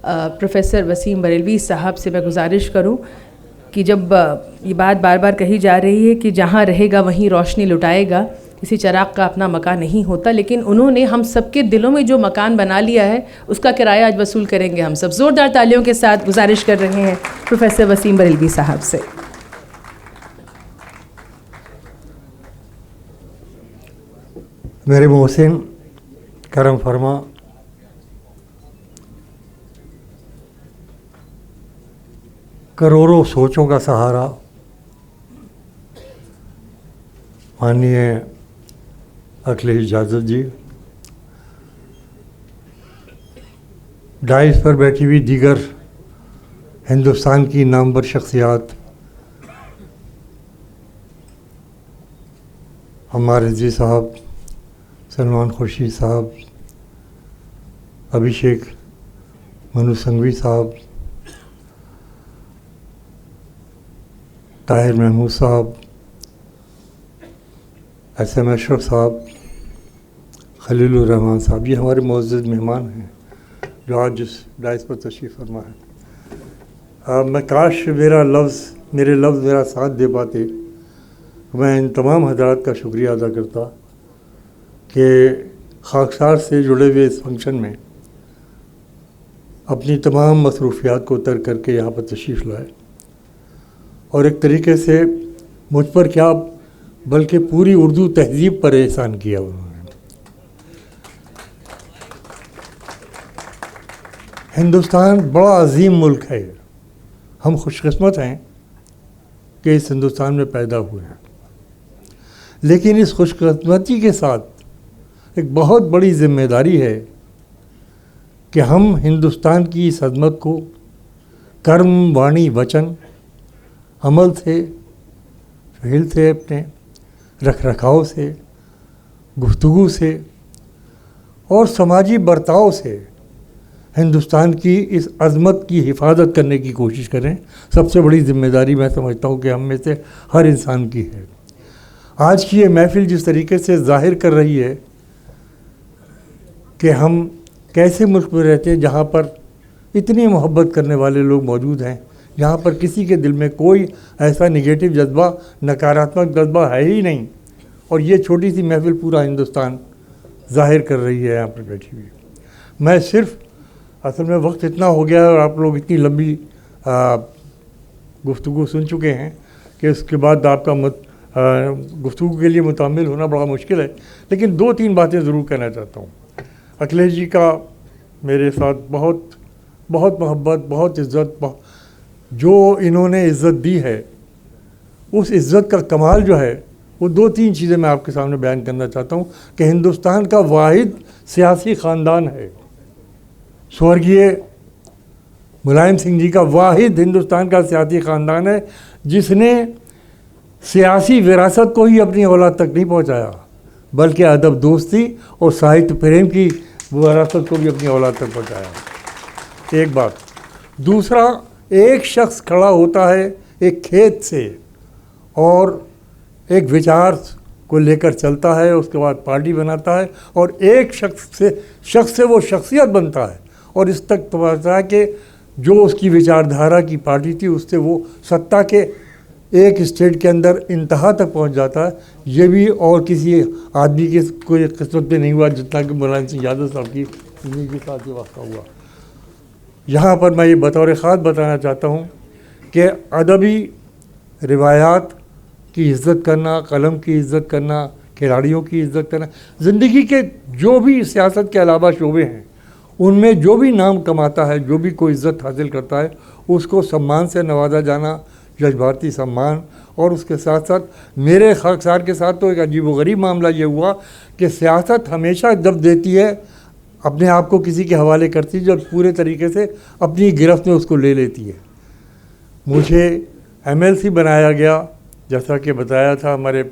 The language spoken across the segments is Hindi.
प्रोफेसर वसीम बरेलवी साहब से मैं गुजारिश करूं कि जब ये बात बार बार कही जा रही है कि जहां रहेगा वहीं रोशनी लुटाएगा, किसी चिराग का अपना मकान नहीं होता, लेकिन उन्होंने हम सबके दिलों में जो मकान बना लिया है उसका किराया आज वसूल करेंगे हम सब। ज़ोरदार तालियों के साथ गुजारिश कर रहे हैं प्रोफेसर वसीम बरेलवी साहब से। मेरे मोहसिन करम फरमा, करोड़ों सोचों का सहारा माननीय अखिलेश यादव जी, डाइस पर बैठी हुई दीगर हिंदुस्तान की नामवर शख्सियात, अम्मार रिजवी साहब, सलमान खुर्शीद साहब, अभिषेक मनु संघवी साहब, ताहिर महमूद साहब, SM अशरफ साहब, खलीलुर रहमान साहब, ये हमारे मुअज़्ज़ज़ मेहमान हैं जो आज इस डाइस पर तशरीफ़ फरमा है। मैं काश मेरे लफ्ज़ मेरा साथ दे पाते। मैं इन तमाम हज़रात का शुक्रिया अदा करता कि खाकसार से जुड़े हुए इस फंक्शन में अपनी तमाम मसरूफियात को तर्क करके यहाँ पर तशरीफ़ लाए और एक तरीके से मुझ पर क्या बल्कि पूरी उर्दू तहज़ीब पर एहसान किया उन्होंने। हिंदुस्तान बड़ा अजीम मुल्क है, हम खुशकिस्मत हैं कि इस हिंदुस्तान में पैदा हुए हैं, लेकिन इस खुशकिस्मती के साथ एक बहुत बड़ी ज़िम्मेदारी है कि हम हिंदुस्तान की इस अज़मत को कर्म, वाणी, वचन, अमल से, फ़िल से, अपने रख रखाव से, गुफ्तगू से और समाजी बर्ताव से हिंदुस्तान की इस अज़मत की हिफाजत करने की कोशिश करें। सबसे बड़ी ज़िम्मेदारी मैं समझता हूँ कि हम में से हर इंसान की है। आज की ये महफ़िल जिस तरीके से ज़ाहिर कर रही है कि हम कैसे मुल्क में रहते हैं जहाँ पर इतनी मोहब्बत करने वाले लोग मौजूद हैं, जहाँ पर किसी के दिल में कोई ऐसा नेगेटिव जज्बा, नकारात्मक जज्बा है ही नहीं, और ये छोटी सी महफ़िल पूरा हिंदुस्तान ज़ाहिर कर रही है यहाँ पर बैठी हुई। मैं सिर्फ असल में वक्त इतना हो गया और आप लोग इतनी लंबी गुफ्तगू सुन चुके हैं कि उसके बाद आपका गुफ्तगू के लिए मुतामिल होना बड़ा मुश्किल है, लेकिन 2-3 बातें ज़रूर कहना चाहता हूँ। अखिलेश जी का मेरे साथ बहुत बहुत मोहब्बत, बहुत इज़्ज़त, जो इन्होंने इज़्ज़त दी है उस इज़्ज़त का कमाल जो है वो 2-3 चीज़ें मैं आपके सामने बयान करना चाहता हूँ कि हिंदुस्तान का वाहिद सियासी ख़ानदान है, स्वर्गीय मुलायम सिंह जी का वाहिद हिंदुस्तान का सियासी ख़ानदान है जिसने सियासी विरासत को ही अपनी औलाद तक नहीं पहुँचाया, बल्कि अदब, दोस्ती और साहित्य प्रेम की विरासत को भी अपनी औलाद तक पहुँचाया। एक बात। दूसरा, एक शख्स खड़ा होता है एक खेत से और एक विचार को लेकर चलता है, उसके बाद पार्टी बनाता है और एक शख्स से वो शख्सियत बनता है और इस तक पहुँचता है कि जो उसकी विचारधारा की पार्टी थी उससे वो सत्ता के एक स्टेट के अंदर इंतहा तक पहुँच जाता है। ये भी और किसी आदमी की कोई किस्मत में नहीं हुआ जितना कि मुलायम सिंह यादव साहब की ज़िंदगी के साथ ये वाक़ा हुआ। यहाँ पर मैं ये बतौर ख़ास बताना चाहता हूँ कि अदबी रिवायात की इज़्ज़त करना, कलम की इज़्ज़त करना, खिलाड़ियों की इज़्ज़त करना, ज़िंदगी के जो भी सियासत के अलावा शोबे हैं उनमें जो भी नाम कमाता है, जो भी कोई इज़्ज़त हासिल करता है, उसको सम्मान से नवाजा जाना, जज्बाती सम्मान। और उसके साथ साथ मेरे खाकसार के साथ तो एक अजीब व गरीब मामला ये हुआ कि सियासत हमेशा जब देती है अपने आप को किसी के हवाले करती है जब पूरे तरीके से अपनी गिरफ्त में उसको ले लेती है। मुझे MLC बनाया गया, जैसा कि बताया था हमारे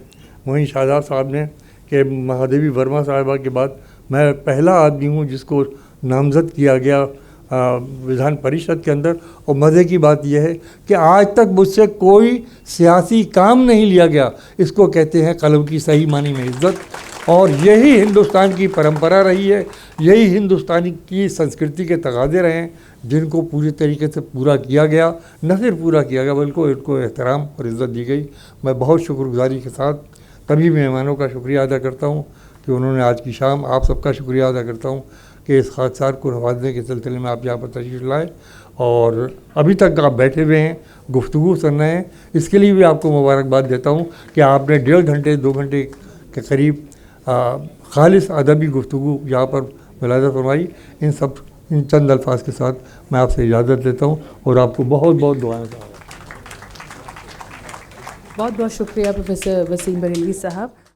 मोइन शाहजाद साहब ने कि महादेवी वर्मा साहिबा के बाद मैं पहला आदमी हूँ जिसको नामज़द किया गया विधान परिषद के अंदर। और मज़े की बात यह है कि आज तक मुझसे कोई सियासी काम नहीं लिया गया। इसको कहते हैं कलम की सही मानी में इज़्ज़त। और यही हिंदुस्तान की परंपरा रही है, यही हिंदुस्तानी की संस्कृति के तकाज़े रहे हैं जिनको पूरी तरीके से पूरा किया गया, न सिर्फ पूरा किया गया बल्कि इनको एहतराम और इज़्ज़त दी गई। मैं बहुत शुक्रगुजारी के साथ तभी मेहमानों का शुक्रिया अदा करता हूँ कि उन्होंने आज की शाम, आप सबका शुक्रिया अदा करता हूँ कि इस हादसा को नवाजने के सिलसिले में आप यहाँ पर तशरीफ़ लाए और अभी तक आप बैठे हुए हैं, गुफ्तगू सुन रहे हैं। इसके लिए भी आपको मुबारकबाद देता हूँ कि आपने 1.5 घंटे 2 घंटे के करीब खालिस अदबी गुफ्तगू यहाँ पर मुलाज़ा फरमाई। इन चंद अल्फाज के साथ मैं आपसे इजाज़त लेता हूँ और आपको बहुत बहुत दुआएं देता हूँ। बहुत बहुत शुक्रिया प्रोफेसर वसीम बरेलवी साहब।